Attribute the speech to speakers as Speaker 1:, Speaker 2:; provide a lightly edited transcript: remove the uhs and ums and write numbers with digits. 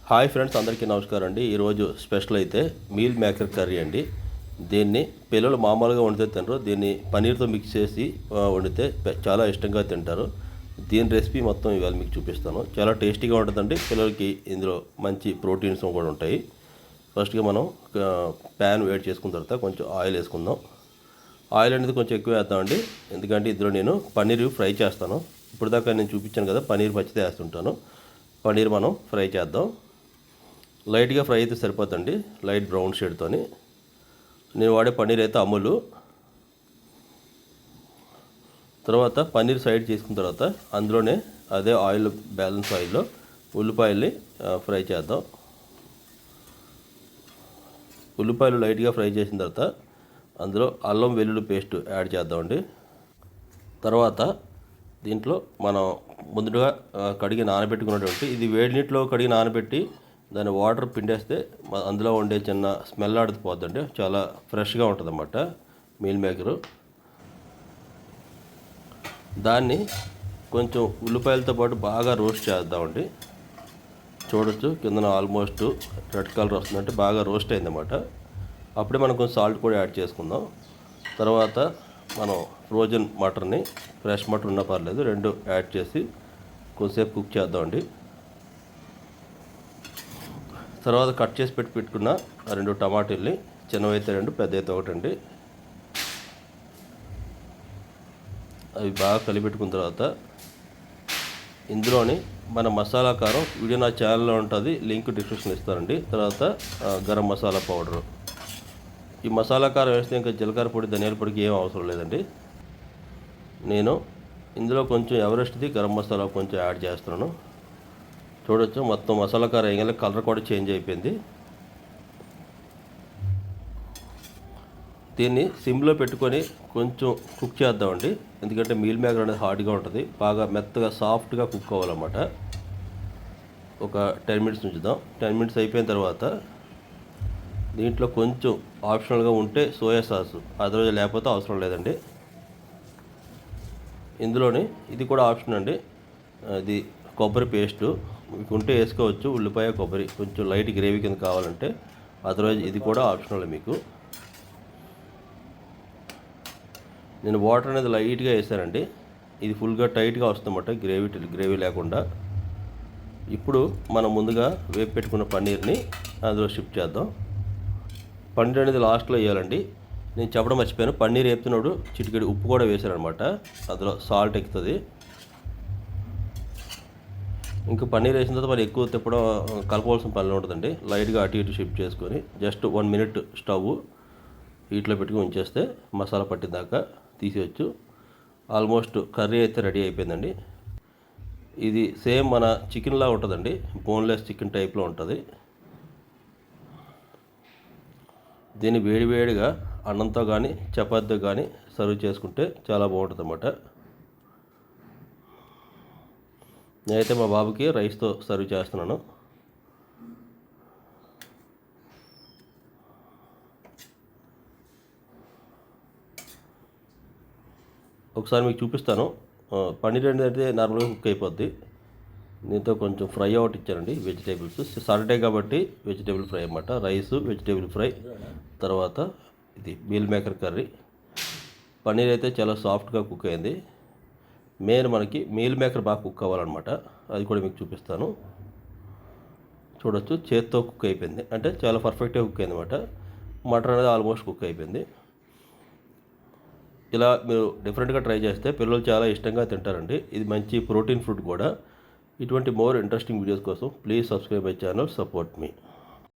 Speaker 1: Hi friends, అందరికీ నమస్కారం అండి. ఈరోజు స్పెషల్ అయితే మీల్ మేకర్ కర్రీ అండి. దీన్ని పిల్లలు మామూలుగా వండితే తినరు. దీన్ని పనీర్తో మిక్స్ చేసి వండితే చాలా ఇష్టంగా తింటారు. దీని రెసిపీ మొత్తం ఇవాళ మీకు చూపిస్తాను. చాలా టేస్టీగా ఉంటుందండి. పిల్లలకి ఇందులో మంచి ప్రోటీన్స్ కూడా ఉంటాయి. ఫస్ట్గా మనం ప్యాన్ వేడి చేసుకున్న తర్వాత కొంచెం ఆయిల్ వేసుకుందాం. ఆయిల్ అనేది కొంచెం ఎక్కువ వేద్దామండి, ఎందుకంటే ఇందులో నేను పన్నీర్ ఫ్రై చేస్తాను. ఇప్పుడు దాకా నేను చూపించాను కదా, పన్నీర్ పచ్చిదే వేస్తుంటాను. పన్నీర్ మనం ఫ్రై చేద్దాం. లైట్గా ఫ్రై అయితే సరిపోతుంది, లైట్ బ్రౌన్ షేడ్తోని. నేను వాడే పన్నీర్ అయితే అమూలు. తర్వాత పన్నీర్ సైడ్ చేసుకున్న తర్వాత అందులోనే అదే ఆయిల్, బ్యాలెన్స్ ఆయిల్లో ఉల్లిపాయల్ని ఫ్రై చేద్దాం. ఉల్లిపాయలు లైట్గా ఫ్రై చేసిన తర్వాత అందులో అల్లం వెల్లుల్లి పేస్ట్ యాడ్ చేద్దామండి. తర్వాత దీంట్లో మనం ముందుగా కడిగి నానబెట్టుకున్నటువంటి, ఇది వేడి నీటిలో కడిగి నానబెట్టి దాని వాటర్ పిండేస్తే అందులో ఉండే చిన్న స్మెల్ ఆడిపోద్దండి. చాలా ఫ్రెష్గా ఉంటుంది అన్నమాట మీల్ మేకరు. దాన్ని కొంచెం ఉల్లిపాయలతో పాటు బాగా రోస్ట్ చేద్దామండి. చూడొచ్చు కిందన ఆల్మోస్ట్ రెడ్ కలర్ వస్తుందంటే బాగా రోస్ట్ అయిందన్నమాట. అప్పుడే మనం కొంచెం సాల్ట్ కూడా యాడ్ చేసుకుందాం. తర్వాత మనం ఫ్రోజన్ మటన్ని, ఫ్రెష్ మటన్ ఉన్నా పర్లేదు, రెండు యాడ్ చేసి కొంచెంసేపు కుక్ చేద్దామండి. తర్వాత కట్ చేసి పెట్టుకున్న 2 టమాటీల్ని, చిన్నవైతే 2, పెద్దవైతే 1 అండి, అవి బాగా కలిపెట్టుకున్న తర్వాత ఇందులోని మన మసాలా కారం, వీడియో నా ఛానల్లో ఉంటుంది, లింక్ డిస్క్రిప్షన్ ఇస్తానండి. తర్వాత గరం మసాలా పౌడరు. ఈ మసాలా కారం వేస్తే ఇంకా జీలకర్ర పొడి, ధనియాల పొడికి ఏం అవసరం లేదండి. నేను ఇందులో కొంచెం ఎవరెస్ట్ది గరం మసాలా కొంచెం యాడ్ చేస్తున్నాను. చూడొచ్చు మొత్తం మసాలా కారం వేయగానే కలర్ కూడా చేంజ్ అయిపోయింది. దీన్ని సిమ్లో పెట్టుకొని కొంచెం కుక్ చేద్దామండి, ఎందుకంటే మీల్ మేకర్ అనేది హార్డ్గా ఉంటుంది. బాగా మెత్తగా సాఫ్ట్గా కుక్ అవ్వాలన్నమాట. ఒక 10 మినిట్స్ ఉంచుదాం. 10 మినిట్స్ అయిపోయిన తర్వాత దీంట్లో కొంచెం ఆప్షనల్గా ఉంటే సోయా సాస్, అదర్వైజ్ లేకపోతే అవసరం లేదండి. ఇందులోని ఇది కూడా ఆప్షన్ అండి, ఇది కొబ్బరి పేస్టు మీకు ఉంటే వేసుకోవచ్చు. ఉల్లిపాయ, కొబ్బరి కొంచెం లైట్ గ్రేవీ కింద కావాలంటే, అదర్వైజ్ ఇది కూడా ఆప్షనల్ మీకు. నేను వాటర్ అనేది లైట్గా వేసానండి. ఇది ఫుల్గా టైట్గా వస్తుందన్నమాట, గ్రేవీ లేకుండా. ఇప్పుడు మనం ముందుగా వేపు పెట్టుకున్న పన్నీర్ని అందులో షిఫ్ట్ చేద్దాం. పన్నీర్ అనేది లాస్ట్లో వేయాలండి. నేను చెప్పడం మర్చిపోయాను, పన్నీర్ వేపుతున్నాడు చిటికెడు ఉప్పు కూడా వేసానమాట, అందులో సాల్ట్ ఎక్కుతుంది. ఇంకా పన్నీర్ వేసిన తర్వాత మరి ఎక్కువ తిప్పడం, కలపవలసిన పని ఉంటుందండి. లైట్గా అటు ఇటు షిఫ్ట్ చేసుకొని జస్ట్ 1 మినిట్ స్టవ్ హీట్లో పెట్టుకుని ఉంచేస్తే మసాలా పట్టిందాకా తీసేయచ్చు. ఆల్మోస్ట్ కర్రీ అయితే రెడీ అయిపోయిందండి. ఇది సేమ్ మన చికెన్లా ఉంటుందండి, బోన్లెస్ చికెన్ టైప్లో ఉంటుంది. దీన్ని వేడివేడిగా అన్నంతో కానీ చపాతీతో కానీ సర్వ్ చేసుకుంటే చాలా బాగుంటుంది అన్నమాట. నేనైతే మా బాబుకి రైస్తో సర్వ్ చేస్తున్నాను. ఒకసారి మీకు చూపిస్తాను. పన్నీర్ అనేది నార్మల్గా కుక్ అయిపోద్ది. దీంతో కొంచెం ఫ్రై అవుట్ ఇచ్చానండి, వెజిటేబుల్స్. సాటర్డే కాబట్టి వెజిటేబుల్ ఫ్రై అన్నమాట. రైస్, వెజిటేబుల్ ఫ్రై, తర్వాత ఇది మీల్ మేకర్ కర్రీ. పన్నీర్ అయితే చాలా సాఫ్ట్గా కుక్ అయింది. మెయిన్ మనకి మీల్ మేకర్ బాగా కుక్ అవ్వాలన్నమాట, అది కూడా మీకు చూపిస్తాను. చూడొచ్చు చేత్తో కుక్ అయిపోయింది, అంటే చాలా పర్ఫెక్ట్గా కుక్ అయింది అనమాట. మటన్ అనేది ఆల్మోస్ట్ కుక్ అయిపోయింది. ఇలా మీరు డిఫరెంట్గా ట్రై చేస్తే పిల్లలు చాలా ఇష్టంగా తింటారండి. ఇది మంచి ప్రోటీన్ ఫుడ్ కూడా. ఇటువంటి మోర్ ఇంట్రెస్టింగ్ వీడియోస్ కోసం please subscribe my channel, support me.